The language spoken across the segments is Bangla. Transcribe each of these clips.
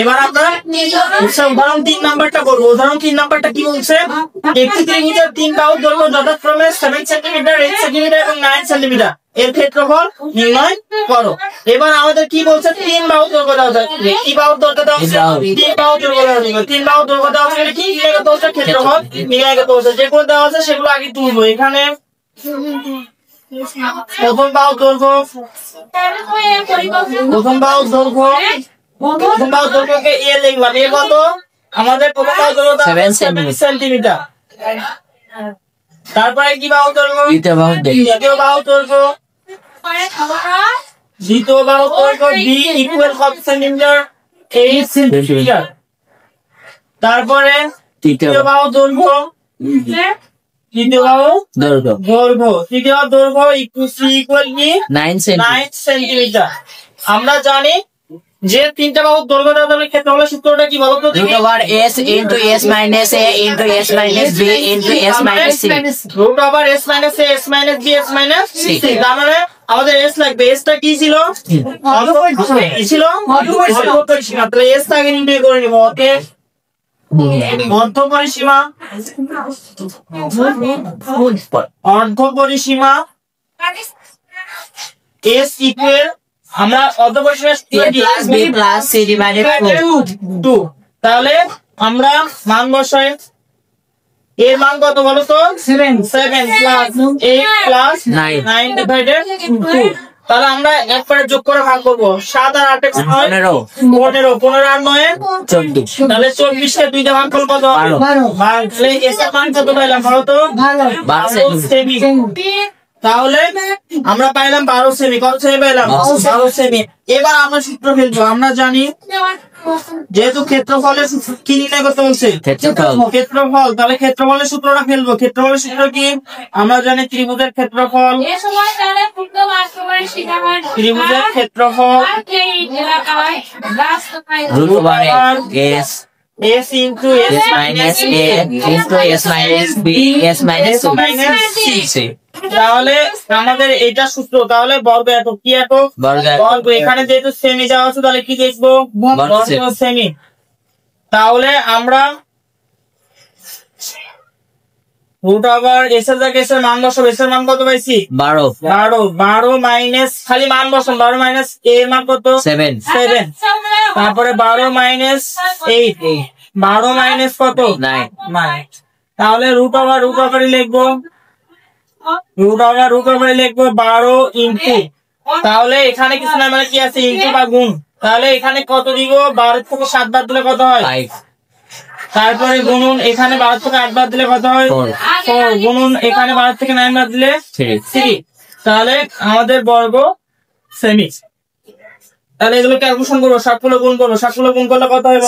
এবার আমরা উদাহরণ 3 নাম্বারটা করবো। উদাহরণ 3 নাম্বারটা কি বলছে, একটি ত্রিভুজের 3 বাহুর দৈর্ঘ্য যথাক্রমে 7 সেন্টিমিটার, 8 সেন্টিমিটার এবং 9 সেন্টিমিটার এর ক্ষেত্রফল নির্ণয় করো। এবার আমাদের কি বলছে, 3 বাহুর দৈর্ঘ্য দেওয়া আছে। কি বাহুর দৈর্ঘ্য দেওয়া আছে? 3 বাহুর দৈর্ঘ্য দেওয়া আছে। 3 বাহুর দৈর্ঘ্য দেওয়া আছে কি নির্ণয় করতে হচ্ছে, ক্ষেত্রফল নির্ণয় করতে হচ্ছে। যেগুলো দেওয়া আছে সেগুলো আগে তুলবো। এখানে প্রথম বাহুর দৈর্ঘ্য, প্রথম বাহুর দৈর্ঘ্যকে এ লিখলাম। এ কত? আমাদের প্রথম বাহুর দৈর্ঘ্য 7 সেন্টিমিটার। তারপরে কি বাহুর দৈর্ঘ্য? দ্বিতীয় বাহুর দৈর্ঘ্য, দ্বিতীয় বাহুর দৈর্ঘ্য ডি ইকুয়াল কত সেন্টিমিটার? 8 সেন্টিমিটার। তারপরে তৃতীয় বাহুর দৈর্ঘ্য, তৃতীয় বাহুর দৈর্ঘ্য, তৃতীয় দৈর্ঘ্য ইকুয়াল কি 9 সেন্টিমিটার। আমরা জানি যে তিনটা বাহুর দৈর্ঘ্য দেওয়া হলে ক্ষেত্রফলের সূত্রটা কি বলতো? √s * s - a * s - b * s - c √s - a s - b s - c। তার মানে আমাদের s লাগবে। s টা কি ছিল? ছিল অর্ধপরিসীমা। তাহলে s টাকে নির্ণয় করে নিব। অর্ধপরিসীমা, অর্ধপরিসীমা s ইকুয়াল, আমরা অর্ধপরিসীমা b + c / 2। তাহলে আমরা মান বসাই। এর মান কত বলো তো? 7 + 8 + 9 ডিভাইডেড 2। তাহলে আমরা একবারে যোগ করে ভাগ করব। 7 আর 8 15 15 আর 9 14। তাহলে 24 কে 2 দিয়ে ভাগ করলে কত? 12। তাহলে এর মান কত পাইলাম বলো তো? 12 সেমি। তাহলে আমরা পাইলাম 12 সেমি। কত সেমি পাইলাম? 12 সেমি। এবার আমরা সূত্র ফেলবো। আমরা জানি যেহেতু ক্ষেত্রফলের কি নির্ণয় করতে বলছে? ক্ষেত্রফল। তাহলে ক্ষেত্রফলের সূত্রটা ফেলবো। ক্ষেত্রফলের সূত্র কি? আমরা জানি ত্রিভুজের ক্ষেত্রফল, ত্রিভুজের ক্ষেত্রফল s into s minus a into s minus b s minus c। তাহলে আমাদের এটা সূত্র। তাহলে বর্গ একক, কি একক? বর্গ। এখানে যেহেতু সেমি দেওয়া আছে তাহলে কি লিখবো? বর্গ সেমি। তাহলে আমরা √s এর জায়গায় s এর মান বসাবো। s এর মান কত পাইছি? 12 মাইনাস, খালি মান বসান। 12 মাইনাস a এর মান কত? 7। তারপরে 12 মাইনাস 8, 12 মাইনাস কত? 9। তাহলে √√, লিখবো লিখবো 12 ইনটু, তাহলে এখানে কিছু না, মানে কি আছে? ইনটু বা গুণ। তাহলে এখানে কত দিব? 12 থেকে 7 বাদ দিলে কত হয়? 5। তারপরে গুণন, এখানে 12 থেকে 8 বাদ দিলে কত হয়? 4। গুণন, এখানে 12 থেকে 9 বাদ দিলে 3। তাহলে আমাদের বর্গ সেমি। তাহলে এগুলো ক্যালকুলেশন করবো। 7 গুণ করবো। 7 গুণ করলে কত হয়?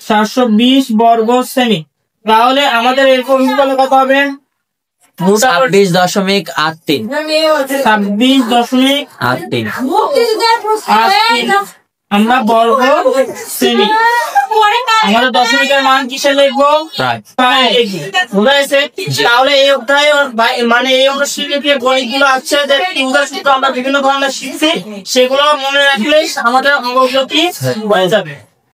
720 বর্গ সেমি। তাহলে আমাদের এরকম করলে কত হবে? 26.83। 26.83 আমরা বর্গ সেমি। আমাদের দশমিকের মান কিসে লিখবো? তাহলে এই অধ্যায়ে, মানে এই অনুশীলনীতে যে গণিতগুলো আছে, যে ত্রিভুজের সূত্র আমরা বিভিন্ন ধরনের শিখছি, সেগুলো মনে রাখলে আমাদের অঙ্কগুলো কি হয়ে যাবে।